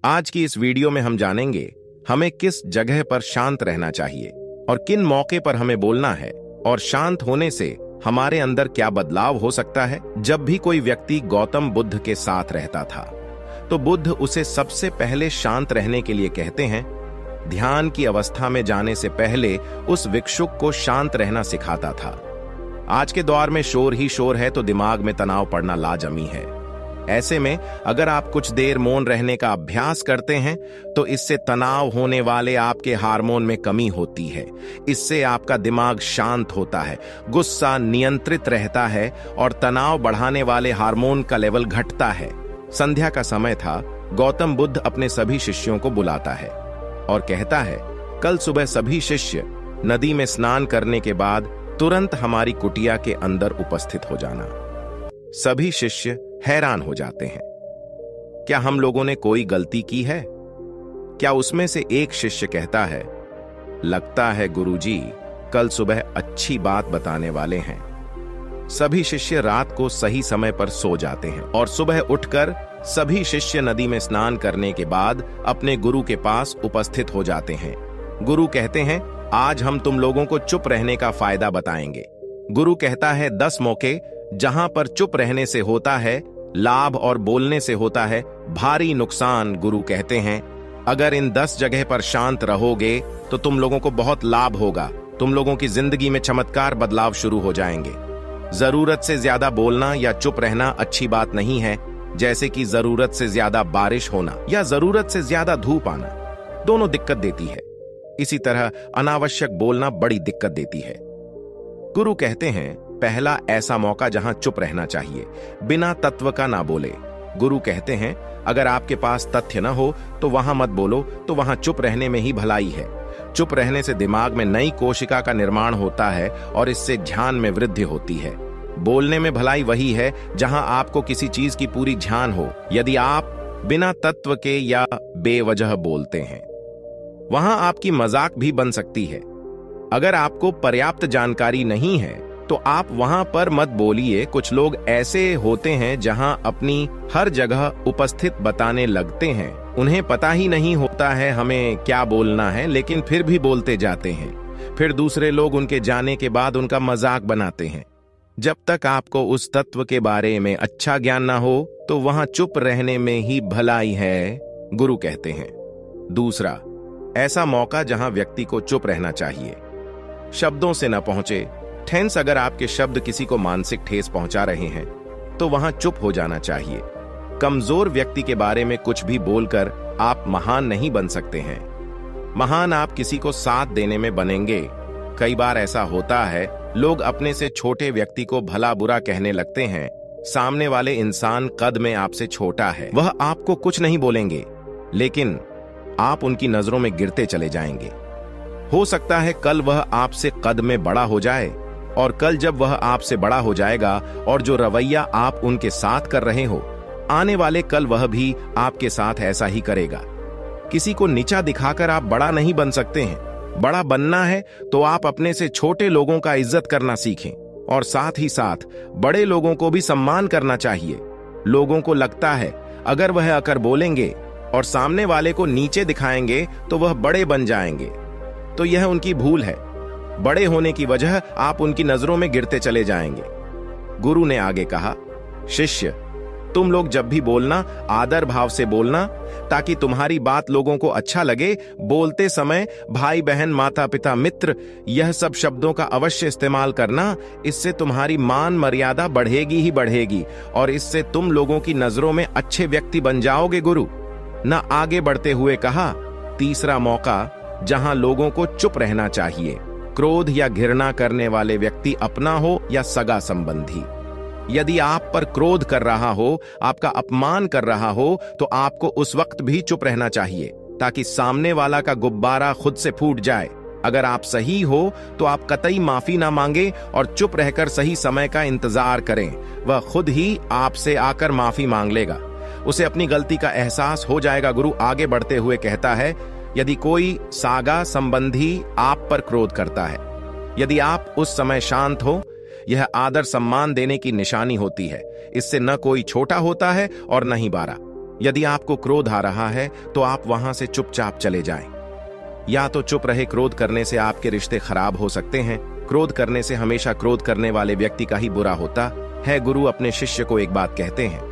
आज की इस वीडियो में हम जानेंगे हमें किस जगह पर शांत रहना चाहिए और किन मौके पर हमें बोलना है, और शांत होने से हमारे अंदर क्या बदलाव हो सकता है। जब भी कोई व्यक्ति गौतम बुद्ध के साथ रहता था तो बुद्ध उसे सबसे पहले शांत रहने के लिए कहते हैं। ध्यान की अवस्था में जाने से पहले उस भिक्षुक को शांत रहना सिखाता था। आज के दौर में शोर ही शोर है तो दिमाग में तनाव पड़ना लाजमी है। ऐसे में अगर आप कुछ देर मौन रहने का अभ्यास करते हैं तो इससे तनाव होने वाले आपके हार्मोन में कमी होती है। इससे आपका दिमाग शांत होता है, गुस्सा नियंत्रित रहता है और तनाव बढ़ाने वाले हार्मोन का लेवल घटता है। संध्या का समय था। गौतम बुद्ध अपने सभी शिष्यों को बुलाता है और कहता है, कल सुबह सभी शिष्य नदी में स्नान करने के बाद तुरंत हमारी कुटिया के अंदर उपस्थित हो जाना। सभी शिष्य हैरान हो जाते हैं। क्या हम लोगों ने कोई गलती की है? क्या उसमें से एक शिष्य कहता है, लगता है गुरुजी कल सुबह अच्छी बात बताने वाले हैं। सभी शिष्य रात को सही समय पर सो जाते हैं और सुबह उठकर सभी शिष्य नदी में स्नान करने के बाद अपने गुरु के पास उपस्थित हो जाते हैं। गुरु कहते हैं, आज हम तुम लोगों को चुप रहने का फायदा बताएंगे। गुरु कहता है, 10 मौके जहां पर चुप रहने से होता है लाभ और बोलने से होता है भारी नुकसान। गुरु कहते हैं, अगर इन 10 जगह पर शांत रहोगे तो तुम लोगों को बहुत लाभ होगा। तुम लोगों की जिंदगी में चमत्कार बदलाव शुरू हो जाएंगे। जरूरत से ज्यादा बोलना या चुप रहना अच्छी बात नहीं है, जैसे कि जरूरत से ज्यादा बारिश होना या जरूरत से ज्यादा धूप आना, दोनों दिक्कत देती है। इसी तरह अनावश्यक बोलना बड़ी दिक्कत देती है। गुरु कहते हैं, पहला ऐसा मौका जहां चुप रहना चाहिए, बिना तत्व का ना बोले। गुरु कहते हैं, अगर आपके पास तथ्य न हो तो वहां मत बोलो, तो वहां चुप रहने में ही भलाई है। चुप रहने से दिमाग में नई कोशिका का निर्माण होता है और इससे ध्यान में वृद्धि होती है। बोलने में भलाई वही है जहां आपको किसी चीज की पूरी ध्यान हो। यदि आप बिना तत्व के या बेवजह बोलते हैं, वहां आपकी मजाक भी बन सकती है। अगर आपको पर्याप्त जानकारी नहीं है तो आप वहां पर मत बोलिए। कुछ लोग ऐसे होते हैं जहां अपनी हर जगह उपस्थित बताने लगते हैं। उन्हें पता ही नहीं होता है हमें क्या बोलना है, लेकिन फिर भी बोलते जाते हैं। फिर दूसरे लोग उनके जाने के बाद उनका मजाक बनाते हैं। जब तक आपको उस तत्व के बारे में अच्छा ज्ञान ना हो तो वहां चुप रहने में ही भलाई है, गुरु कहते हैं। दूसरा ऐसा मौका जहां व्यक्ति को चुप रहना चाहिए, शब्दों से न पहुंचे। टेंस अगर आपके शब्द किसी को मानसिक ठेस पहुंचा रहे हैं तो वहां चुप हो जाना चाहिए। कमजोर व्यक्ति के बारे में कुछ भी बोलकर आप महान नहीं बन सकते हैं। महान आप किसी को साथ देने में बनेंगे। कई बार ऐसा होता है, लोग अपने से छोटे व्यक्ति को भला बुरा कहने लगते हैं। सामने वाले इंसान कद में आपसे छोटा है, वह आपको कुछ नहीं बोलेंगे, लेकिन आप उनकी नजरों में गिरते चले जाएंगे। हो सकता है कल वह आपसे कद में बड़ा हो जाए, और कल जब वह आपसे बड़ा हो जाएगा और जो रवैया आप उनके साथ कर रहे हो, आने वाले कल वह भी आपके साथ ऐसा ही करेगा। किसी को नीचा दिखाकर आप बड़ा नहीं बन सकते हैं। बड़ा बनना है तो आप अपने से छोटे लोगों का इज्जत करना सीखें, और साथ ही साथ बड़े लोगों को भी सम्मान करना चाहिए। लोगों को लगता है अगर वह आकर बोलेंगे और सामने वाले को नीचे दिखाएंगे तो वह बड़े बन जाएंगे, तो यह उनकी भूल है। बड़े होने की वजह आप उनकी नजरों में गिरते चले जाएंगे। गुरु ने आगे कहा, शिष्य तुम लोग जब भी बोलना आदर भाव से बोलना, ताकि तुम्हारी बात लोगों को अच्छा लगे। बोलते समय भाई बहन माता पिता मित्र यह सब शब्दों का अवश्य इस्तेमाल करना। इससे तुम्हारी मान मर्यादा बढ़ेगी ही बढ़ेगी और इससे तुम लोगों की नजरों में अच्छे व्यक्ति बन जाओगे। गुरु न आगे बढ़ते हुए कहा, तीसरा मौका जहां लोगों को चुप रहना चाहिए, क्रोध या घृणा करने वाले व्यक्ति अपना हो या सगा संबंधी। यदि आप पर क्रोध कर रहा हो, आपका अपमान कर रहा हो, तो आपको उस वक्त भी चुप रहना चाहिए, ताकि सामने वाला का गुब्बारा खुद से फूट जाए। अगर आप सही हो तो आप कतई माफी ना मांगे और चुप रहकर सही समय का इंतजार करें। वह खुद ही आपसे आकर माफी मांग लेगा, उसे अपनी गलती का एहसास हो जाएगा। गुरु आगे बढ़ते हुए कहता है, यदि कोई सागा संबंधी आप पर क्रोध करता है, यदि आप उस समय शांत हो, यह आदर सम्मान देने की निशानी होती है। इससे न कोई छोटा होता है और न ही बड़ा। यदि आपको क्रोध आ रहा है तो आप वहां से चुपचाप चले जाएं। या तो चुप रहे, क्रोध करने से आपके रिश्ते खराब हो सकते हैं। क्रोध करने से हमेशा क्रोध करने वाले व्यक्ति का ही बुरा होता है। गुरु अपने शिष्य को एक बात कहते हैं।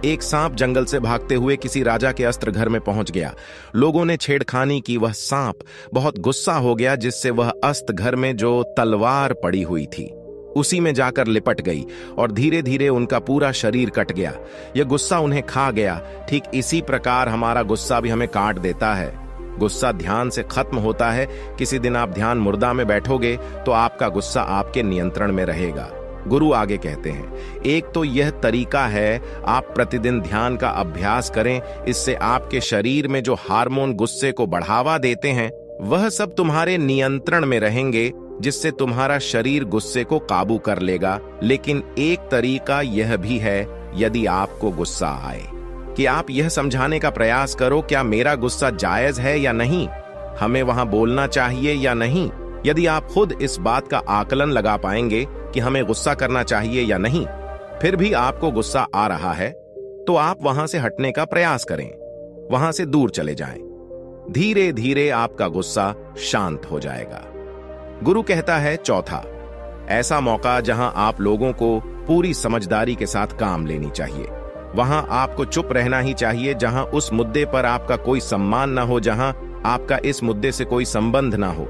एक सांप जंगल से भागते हुए किसी राजा के अस्त्र घर में पहुंच गया। लोगों ने छेड़खानी की। वह सांप बहुत गुस्सा हो गया, जिससे वह अस्त्र घर में जो तलवार पड़ी हुई थी उसी में जाकर लिपट गई और धीरे धीरे उनका पूरा शरीर कट गया। यह गुस्सा उन्हें खा गया। ठीक इसी प्रकार हमारा गुस्सा भी हमें काट देता है। गुस्सा ध्यान से खत्म होता है। किसी दिन आप ध्यान मुर्दा में बैठोगे तो आपका गुस्सा आपके नियंत्रण में रहेगा। गुरु आगे कहते हैं, एक तो यह तरीका है, आप प्रतिदिन ध्यान का अभ्यास करें। इससे आपके शरीर में जो हार्मोन गुस्से को बढ़ावा देते हैं वह सब तुम्हारे नियंत्रण में रहेंगे, जिससे तुम्हारा शरीर गुस्से को काबू कर लेगा। लेकिन एक तरीका यह भी है, यदि आपको गुस्सा आए कि आप यह समझाने का प्रयास करो, क्या मेरा गुस्सा जायज है या नहीं, हमें वहां बोलना चाहिए या नहीं। यदि आप खुद इस बात का आकलन लगा पाएंगे कि हमें गुस्सा करना चाहिए या नहीं, फिर भी आपको गुस्सा आ रहा है, तो आप वहां से हटने का प्रयास करें, वहां से दूर चले जाएं। धीरे धीरे आपका गुस्सा शांत हो जाएगा। गुरु कहता है, चौथा, ऐसा मौका जहां आप लोगों को पूरी समझदारी के साथ काम लेनी चाहिए। वहां आपको चुप रहना ही चाहिए। जहां उस मुद्दे पर आपका कोई सम्मान ना हो, जहां आपका इस मुद्दे से कोई संबंध ना हो,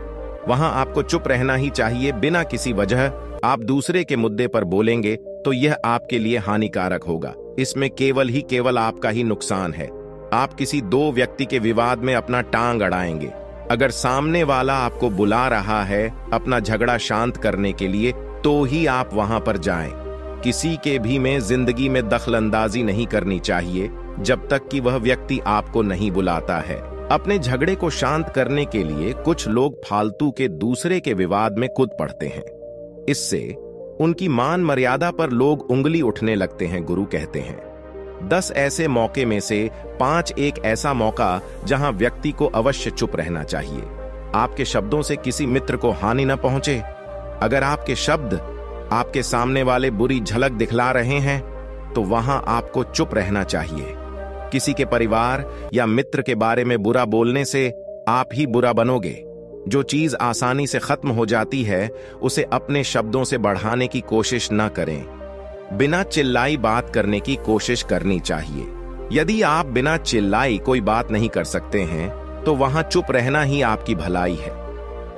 वहां आपको चुप रहना ही चाहिए। बिना किसी वजह आप दूसरे के मुद्दे पर बोलेंगे तो यह आपके लिए हानिकारक होगा। इसमें केवल आपका ही नुकसान है। आप किसी दो व्यक्ति के विवाद में अपना टांग अड़ाएंगे। अगर सामने वाला आपको बुला रहा है अपना झगड़ा शांत करने के लिए, तो ही आप वहां पर जाएं। किसी के भी में जिंदगी में दखलंदाजी नहीं करनी चाहिए जब तक कि वह व्यक्ति आपको नहीं बुलाता है। अपने झगड़े को शांत करने के लिए कुछ लोग फालतू के दूसरे के विवाद में कूद पड़ते हैं। इससे उनकी मान मर्यादा पर लोग उंगली उठने लगते हैं। गुरु कहते हैं, 10 ऐसे मौके में से 5 एक ऐसा मौका जहां व्यक्ति को अवश्य चुप रहना चाहिए। आपके शब्दों से किसी मित्र को हानि न पहुंचे। अगर आपके शब्द आपके सामने वाले बुरी झलक दिखला रहे हैं तो वहां आपको चुप रहना चाहिए। किसी के परिवार या मित्र के बारे में बुरा बोलने से आप ही बुरा बनोगे। जो चीज आसानी से खत्म हो जाती है उसे अपने शब्दों से बढ़ाने की कोशिश न करें। बिना चिल्लाई बात करने की कोशिश करनी चाहिए। यदि आप बिना चिल्लाई कोई बात नहीं कर सकते हैं तो वहां चुप रहना ही आपकी भलाई है।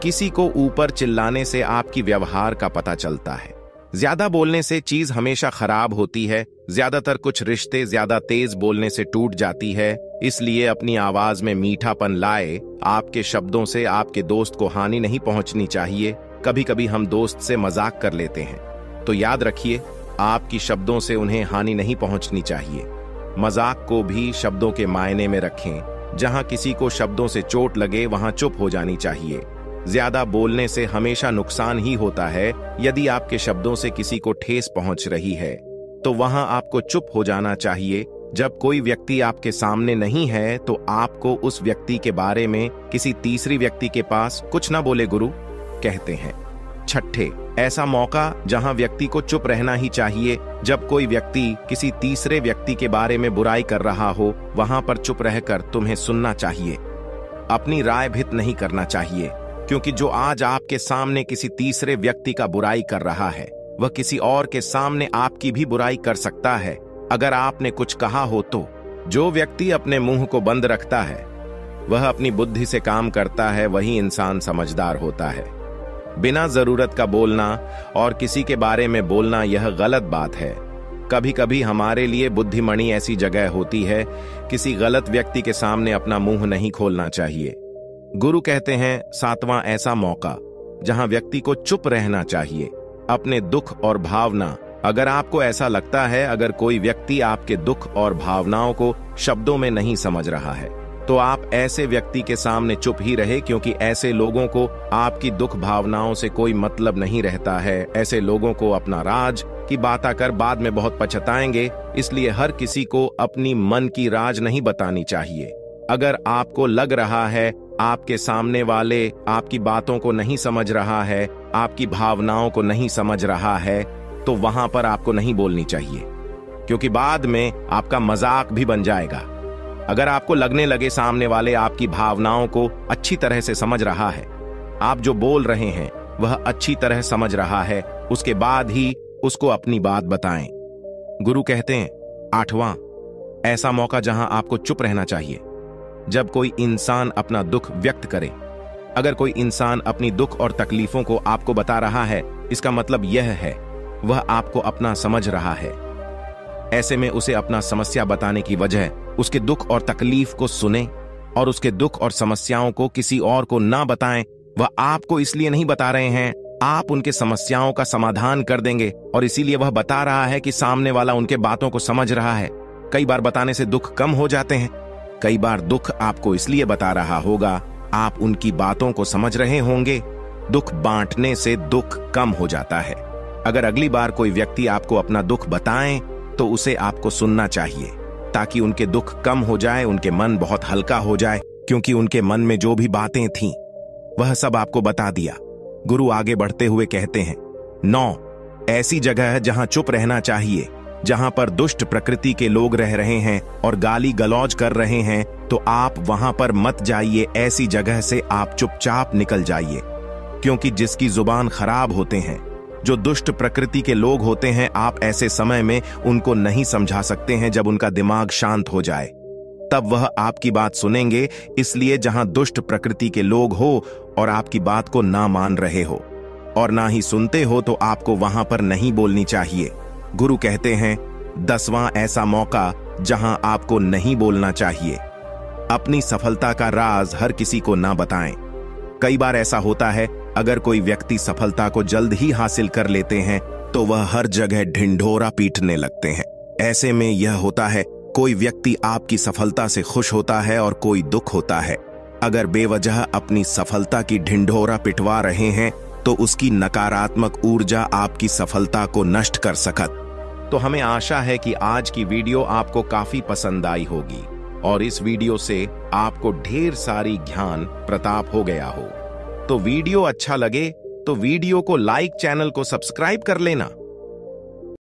किसी को ऊपर चिल्लाने से आपकी व्यवहार का पता चलता है। ज्यादा बोलने से चीज हमेशा खराब होती है। ज्यादातर कुछ रिश्ते ज्यादा तेज बोलने से टूट जाती है। इसलिए अपनी आवाज में मीठापन लाए। आपके शब्दों से आपके दोस्त को हानि नहीं पहुंचनी चाहिए। कभी कभी हम दोस्त से मजाक कर लेते हैं, तो याद रखिए आपकी शब्दों से उन्हें हानि नहीं पहुंचनी चाहिए। मजाक को भी शब्दों के मायने में रखें। जहां किसी को शब्दों से चोट लगे वहां चुप हो जानी चाहिए। ज्यादा बोलने से हमेशा नुकसान ही होता है। यदि आपके शब्दों से किसी को ठेस पहुंच रही है तो वहां आपको चुप हो जाना चाहिए। जब कोई व्यक्ति आपके सामने नहीं है तो आपको उस व्यक्ति के बारे में किसी तीसरी व्यक्ति के पास कुछ ना बोले। गुरु कहते हैं, छठे, ऐसा मौका जहां व्यक्ति को चुप रहना ही चाहिए। जब कोई व्यक्ति किसी तीसरे व्यक्ति के बारे में बुराई कर रहा हो, वहां पर चुप रहकर तुम्हें सुनना चाहिए। अपनी राय भित नहीं करना चाहिए, क्योंकि जो आज आपके सामने किसी तीसरे व्यक्ति का बुराई कर रहा है वह किसी और के सामने आपकी भी बुराई कर सकता है। अगर आपने कुछ कहा हो तो जो व्यक्ति अपने मुंह को बंद रखता है वह अपनी बुद्धि से काम करता है, वही इंसान समझदार होता है। बिना जरूरत का बोलना और किसी के बारे में बोलना यह गलत बात है। कभी कभी हमारे लिए बुद्धिमणि ऐसी जगह होती है, किसी गलत व्यक्ति के सामने अपना मुंह नहीं खोलना चाहिए। गुरु कहते हैं, 7वां ऐसा मौका जहां व्यक्ति को चुप रहना चाहिए। अपने दुख और भावना, अगर आपको ऐसा लगता है अगर कोई व्यक्ति आपके दुख और भावनाओं को शब्दों में नहीं समझ रहा है तो आप ऐसे व्यक्ति के सामने चुप ही रहे, क्योंकि ऐसे लोगों को आपकी दुख भावनाओं से कोई मतलब नहीं रहता है। ऐसे लोगों को अपना राज की बात आकर बाद में बहुत पछताएंगे। इसलिए हर किसी को अपनी मन की राज नहीं बतानी चाहिए। अगर आपको लग रहा है आपके सामने वाले आपकी बातों को नहीं समझ रहा है, आपकी भावनाओं को नहीं समझ रहा है, तो वहां पर आपको नहीं बोलनी चाहिए, क्योंकि बाद में आपका मजाक भी बन जाएगा। अगर आपको लगने लगे सामने वाले आपकी भावनाओं को अच्छी तरह से समझ रहा है, आप जो बोल रहे हैं वह अच्छी तरह समझ रहा है, उसके बाद ही उसको अपनी बात बताएं। गुरु कहते हैं 8वां, ऐसा मौका जहां आपको चुप रहना चाहिए। जब कोई इंसान अपना दुख व्यक्त करे, अगर कोई इंसान अपनी दुख और तकलीफों को आपको बता रहा है, इसका मतलब यह है वह आपको अपना समझ रहा है। ऐसे में उसे अपना समस्या बताने की वजह उसके दुख और तकलीफ को सुने और उसके दुख और समस्याओं को किसी और को ना बताएं। वह आपको इसलिए नहीं बता रहे हैं, आप उनके समस्याओं का समाधान कर देंगे और इसीलिए वह बता रहा है कि सामने वाला उनके बातों को समझ रहा है। कई बार बताने से दुख कम हो जाते हैं। कई बार दुख आपको इसलिए बता रहा होगा, आप उनकी बातों को समझ रहे होंगे। दुख बांटने से दुख कम हो जाता है। अगर अगली बार कोई व्यक्ति आपको अपना दुख बताएं तो उसे आपको सुनना चाहिए, ताकि उनके दुख कम हो जाए, उनके मन बहुत हल्का हो जाए, क्योंकि उनके मन में जो भी बातें थीं वह सब आपको बता दिया। गुरु आगे बढ़ते हुए कहते हैं 9, ऐसी जगह है जहां चुप रहना चाहिए, जहां पर दुष्ट प्रकृति के लोग रह रहे हैं और गाली गलौज कर रहे हैं, तो आप वहां पर मत जाइए। ऐसी जगह से आप चुपचाप निकल जाइए, क्योंकि जिसकी जुबान खराब होते हैं, जो दुष्ट प्रकृति के लोग होते हैं, आप ऐसे समय में उनको नहीं समझा सकते हैं। जब उनका दिमाग शांत हो जाए तब वह आपकी बात सुनेंगे। इसलिए जहां दुष्ट प्रकृति के लोग हो और आपकी बात को ना मान रहे हो और ना ही सुनते हो, तो आपको वहां पर नहीं बोलनी चाहिए। गुरु कहते हैं 10वां, ऐसा मौका जहां आपको नहीं बोलना चाहिए। अपनी सफलता का राज हर किसी को ना बताएं। कई बार ऐसा होता है, अगर कोई व्यक्ति सफलता को जल्द ही हासिल कर लेते हैं तो वह हर जगह ढिंढोरा पीटने लगते हैं। ऐसे में यह होता है, कोई व्यक्ति आपकी सफलता से खुश होता है और कोई दुख होता है। अगर बेवजह अपनी सफलता की ढिंढोरा पिटवा रहे हैं तो उसकी नकारात्मक ऊर्जा आपकी सफलता को नष्ट कर सकत। तो हमें आशा है कि आज की वीडियो आपको काफी पसंद आई होगी और इस वीडियो से आपको ढेर सारी ज्ञान प्राप्त हो गया हो। तो वीडियो अच्छा लगे तो वीडियो को लाइक, चैनल को सब्सक्राइब कर लेना।